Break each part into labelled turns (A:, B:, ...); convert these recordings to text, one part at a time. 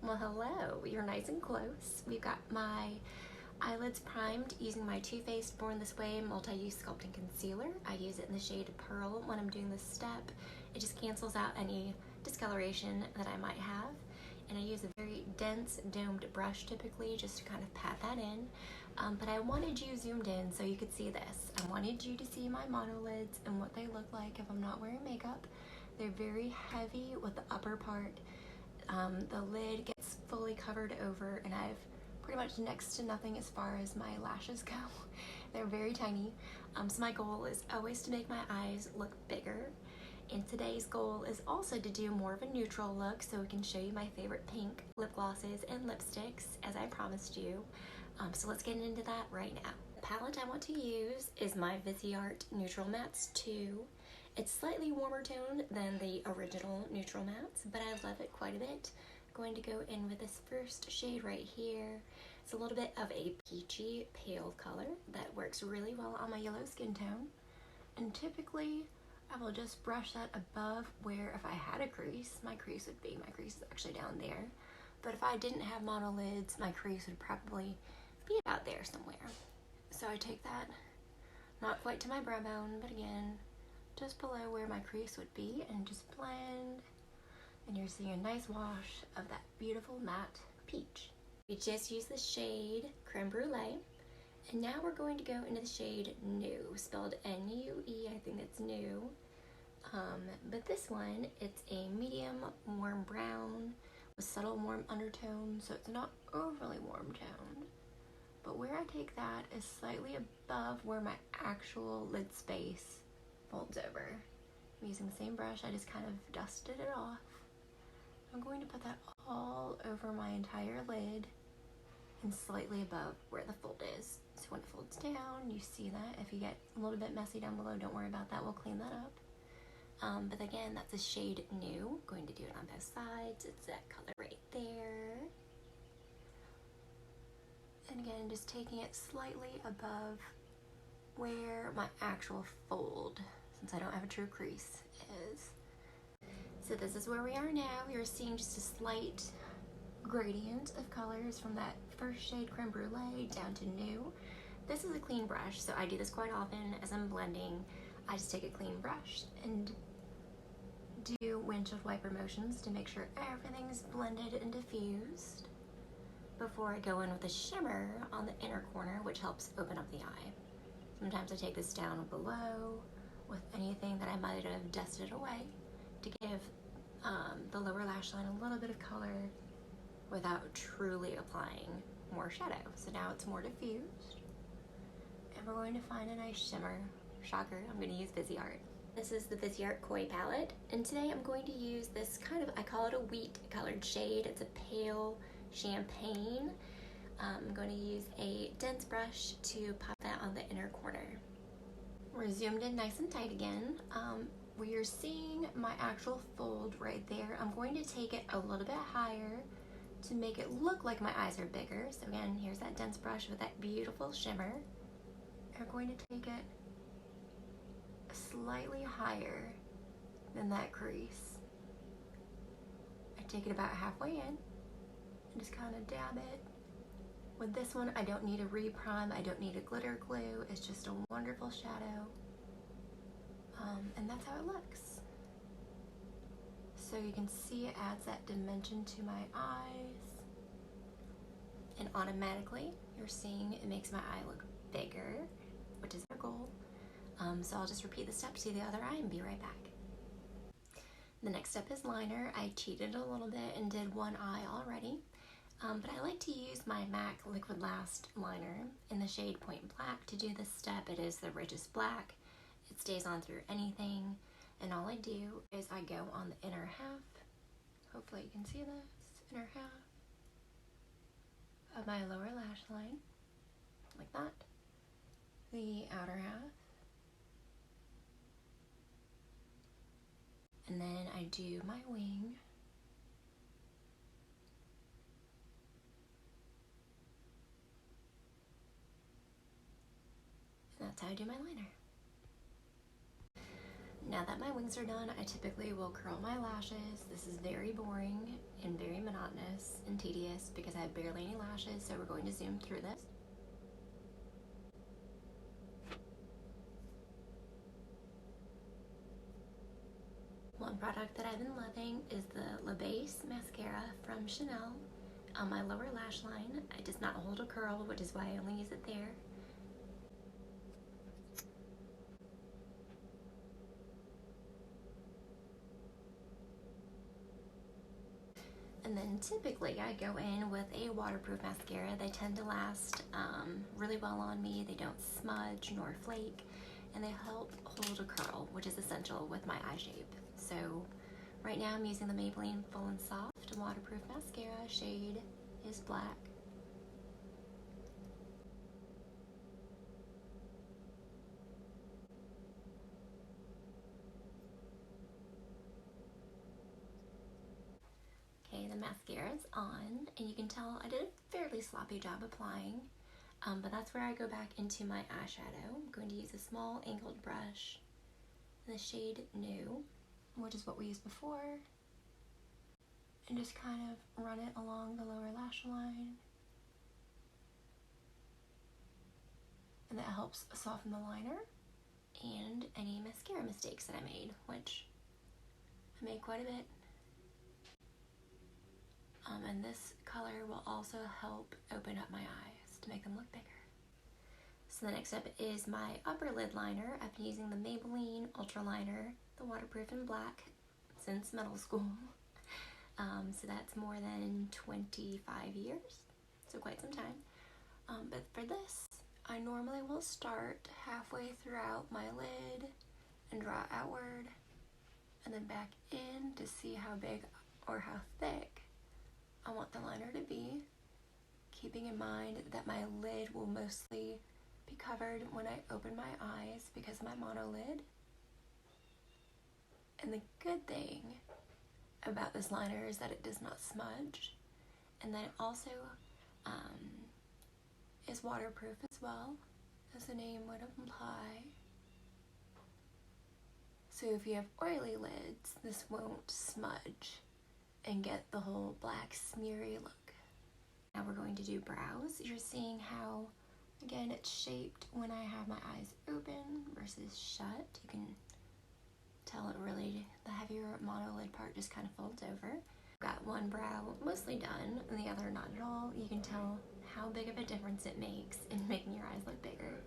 A: Well, hello. You're nice and close. We've got my eyelids primed using my Too Faced Born This Way multi-use sculpting concealer. I use it in the shade Pearl when I'm doing this step. It just cancels out any discoloration that I might have. And I use a very dense domed brush typically just to kind of pat that in. But I wanted you zoomed in so you could see this. I wanted you to see my monolids and what they look like if I'm not wearing makeup. They're very heavy with the upper part. The lid gets fully covered over and I've pretty much next to nothing as far as my lashes go. They're very tiny. So my goal is always to make my eyes look bigger. And today's goal is also to do more of a neutral look so we can show you my favorite pink lip glosses and lipsticks as I promised you. So let's get into that right now. The palette I want to use is my Viseart Neutral Mattes 2. It's slightly warmer toned than the original Neutral Mattes, but I love it quite a bit. I'm going to go in with this first shade right here. It's a little bit of a peachy pale color that works really well on my yellow skin tone. And typically, I will just brush that above where if I had a crease, my crease would be. My crease is actually down there. But if I didn't have monolids, my crease would probably be about there somewhere. So I take that, not quite to my brow bone, but again, just below where my crease would be, and just blend. And you're seeing a nice wash of that beautiful matte peach. We just used the shade Creme Brûlée. And now we're going to go into the shade New, spelled N-U-E, I think it's new. But this one, it's a medium warm brown with subtle warm undertones, so it's not overly warm toned. But where I take that is slightly above where my actual lid space folds over. I'm using the same brush, I just kind of dusted it off. I'm going to put that all over my entire lid and slightly above where the fold is. So when it folds down, you see that. If you get a little bit messy down below, don't worry about that, we'll clean that up. But again, that's a shade New. I'm going to do it on both sides. It's that color right there. And again, just taking it slightly above where my actual fold, since I don't have a true crease, is. So this is where we are now. You're seeing just a slight gradient of colors from that first shade Creme Brûlée down to New. This is a clean brush, so I do this quite often as I'm blending. I just take a clean brush and do windshield wiper motions to make sure everything's blended and diffused before I go in with a shimmer on the inner corner, which helps open up the eye. Sometimes I take this down below with anything that I might have dusted away to give the lower lash line a little bit of color without truly applying more shadow. So now it's more diffused. And we're going to find a nice shimmer. Shocker, I'm going to use Viseart. This is the Viseart Koi palette, and today I'm going to use this kind of, I call it a wheat colored shade. It's a pale champagne. I'm going to use a dense brush to pop that on the inner corner. We're zoomed in nice and tight again. We are seeing my actual fold right there. I'm going to take it a little bit higher to make it look like my eyes are bigger. So again, here's that dense brush with that beautiful shimmer. We're going to take it slightly higher than that crease. I take it about halfway in and just kind of dab it. With this one, I don't need a reprime, I don't need a glitter glue, it's just a wonderful shadow. And that's how it looks. So you can see it adds that dimension to my eyes. And automatically, you're seeing it makes my eye look bigger, which is our goal. So I'll just repeat the steps to the other eye and be right back. The next step is liner. I cheated a little bit and did one eye already. But I like to use my MAC Liquidlast liner in the shade Point Black to do this step. It is the richest black. It stays on through anything. And all I do is I go on the inner half. Hopefully you can see this. Inner half of my lower lash line. Like that. The outer half. And then I do my wing. And that's how I do my liner. Now that my wings are done, I typically will curl my lashes. This is very boring and very monotonous and tedious because I have barely any lashes, so we're going to zoom through this. One product that I've been loving is the beiges mascara from Chanel on my lower lash line. It does not hold a curl, which is why I only use it there. And then typically I go in with a waterproof mascara. They tend to last really well on me. They don't smudge nor flake, and they help hold a curl, which is essential with my eye shape. So right now I'm using the Maybelline Full and Soft waterproof mascara. Shade is black. Okay, the mascara is on, and you can tell I did a fairly sloppy job applying, but that's where I go back into my eyeshadow. I'm going to use a small angled brush in the shade New, which is what we used before, and just kind of run it along the lower lash line. And that helps soften the liner and any mascara mistakes that I made, which I made quite a bit. And this color will also help open up my eyes to make them look bigger. So the next step is my upper lid liner. I've been using the Maybelline Ultra Liner, the waterproof in black, since middle school. So that's more than 25 years, so quite some time. But for this, I normally will start halfway throughout my lid and draw outward, and then back in to see how big or how thick I want the liner to be, keeping in mind that my lid will mostly be covered when I open my eyes because of my monolid. And the good thing about this liner is that it does not smudge, and then it also is waterproof as well, as the name would imply. So if you have oily lids, this won't smudge and get the whole black smeary look. Now we're going to do brows. You're seeing how, again, it's shaped when I have my eyes open versus shut. You can tell it really, the heavier monolid part just kind of folds over. Got one brow mostly done and the other not at all. You can tell how big of a difference it makes in making your eyes look bigger.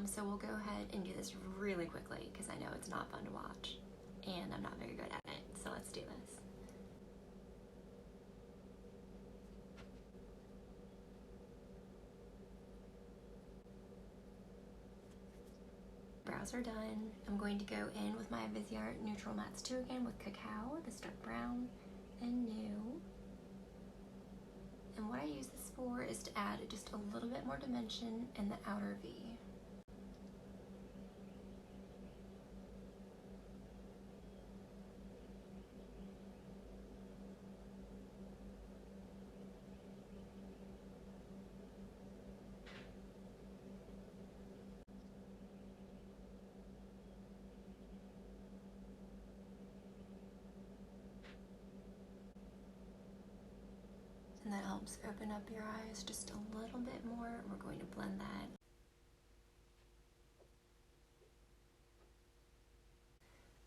A: So we'll go ahead and do this really quickly because I know it's not fun to watch and I'm not very good at it. So let's do this. Brows are done. I'm going to go in with my Viseart Neutral Mattes 2 again with Cacao, this dark brown, and New. And what I use this for is to add just a little bit more dimension in the outer V. And that helps open up your eyes just a little bit more. We're going to blend that.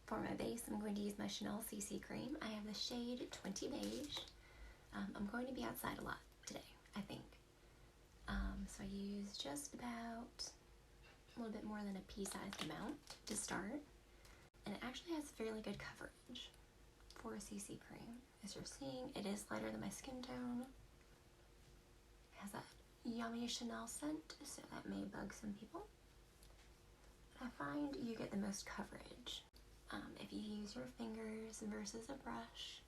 A: For my base, I'm going to use my Chanel CC Creme. I have the shade 20 Beige. I'm going to be outside a lot today, I think. So I use just about a little bit more than a pea-sized amount to start. And it actually has fairly good coverage for a CC cream. As you're seeing, it is lighter than my skin tone. It has that yummy Chanel scent, so that may bug some people. But I find you get the most coverage if you use your fingers versus a brush.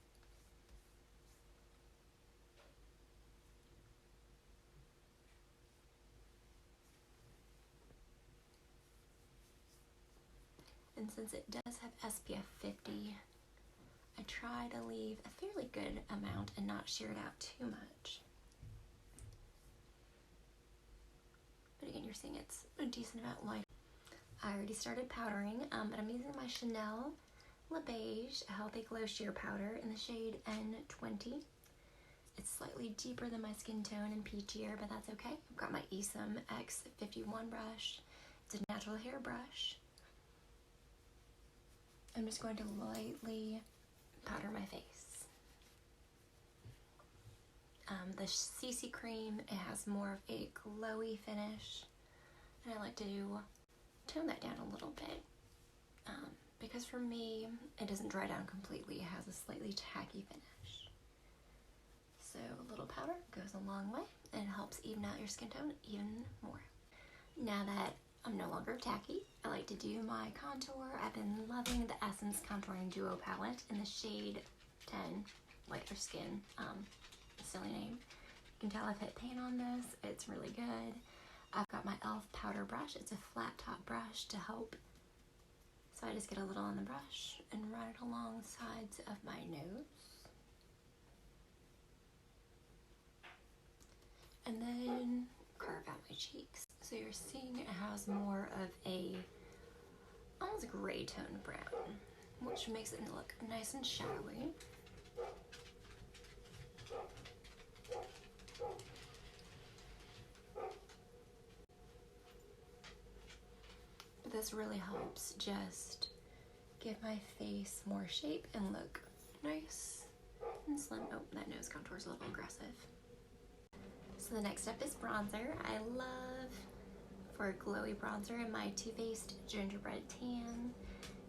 A: And since it does have SPF 50, I try to leave a fairly good amount and not shear it out too much. But again, you're seeing it's a decent amount lighter. I already started powdering, but I'm using my Chanel Le Beige Healthy Glow Sheer Powder in the shade N20. It's slightly deeper than my skin tone and peachier, but that's okay. I've got my Esom X51 brush. It's a natural hair brush. I'm just going to lightly powder my face. The CC Creme, it has more of a glowy finish, and I like to tone that down a little bit, because for me, it doesn't dry down completely. It has a slightly tacky finish. So a little powder goes a long way, and it helps even out your skin tone even more. Now that I'm no longer tacky, I like to do my contour. I've been loving the Essence Contouring Duo Palette in the shade 10, Lighter Skin. Silly name. You can tell I've hit pan on this. It's really good. I've got my e.l.f. powder brush. It's a flat top brush to help. So I just get a little on the brush and run it along the sides of my nose. And then carve out my cheeks. So you're seeing it has more of a almost gray tone brown, which makes it look nice and shadowy. This really helps just give my face more shape and look nice and slim. Oh, that nose contour is a little aggressive. So the next step is bronzer. I love, for a glowy bronzer, in my Too Faced Gingerbread Tan.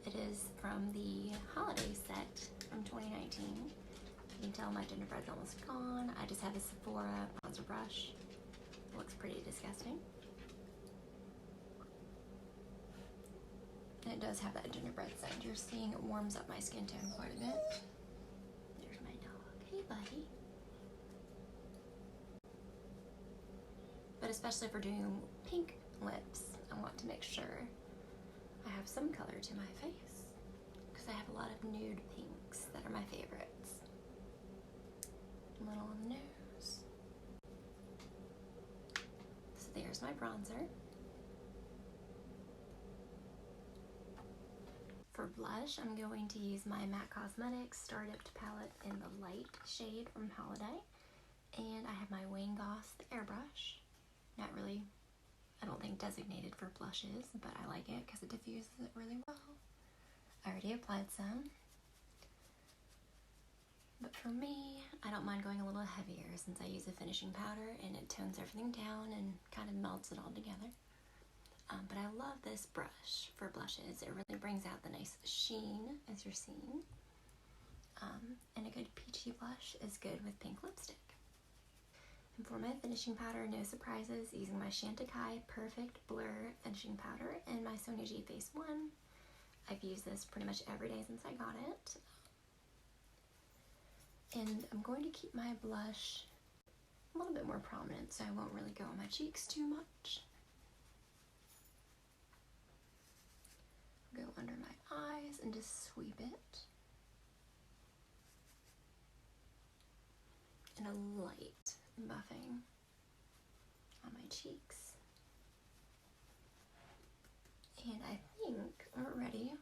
A: It is from the holiday set from 2019. You can tell my gingerbread's almost gone. I just have a Sephora bronzer brush. It looks pretty disgusting. And it does have that gingerbread scent. You're seeing it warms up my skin tone quite a bit. There's my dog. Hey, buddy. But especially for doing pink lips, I want to make sure I have some color to my face, because I have a lot of nude pinks that are my favorites. A little on the nose. So there's my bronzer. For blush, I'm going to use my MAC Cosmetics Star Dipped palette in the light shade from Holiday. And I have my Wayne Goss airbrush. Not really, I don't think designated for blushes, but I like it because it diffuses it really well. I already applied some. But for me, I don't mind going a little heavier since I use a finishing powder and it tones everything down and kind of melts it all together. But I love this brush for blushes. It really brings out the nice sheen, as you're seeing. And a good peachy blush is good with pink lipstick. And for my finishing powder, no surprises, using my Chantecaille Perfect Blur finishing powder and my Sonia G Face 1. I've used this pretty much every day since I got it. And I'm going to keep my blush a little bit more prominent so I won't really go on my cheeks too much. Go under my eyes and just sweep it. And a light buffing on my cheeks. And I think we're ready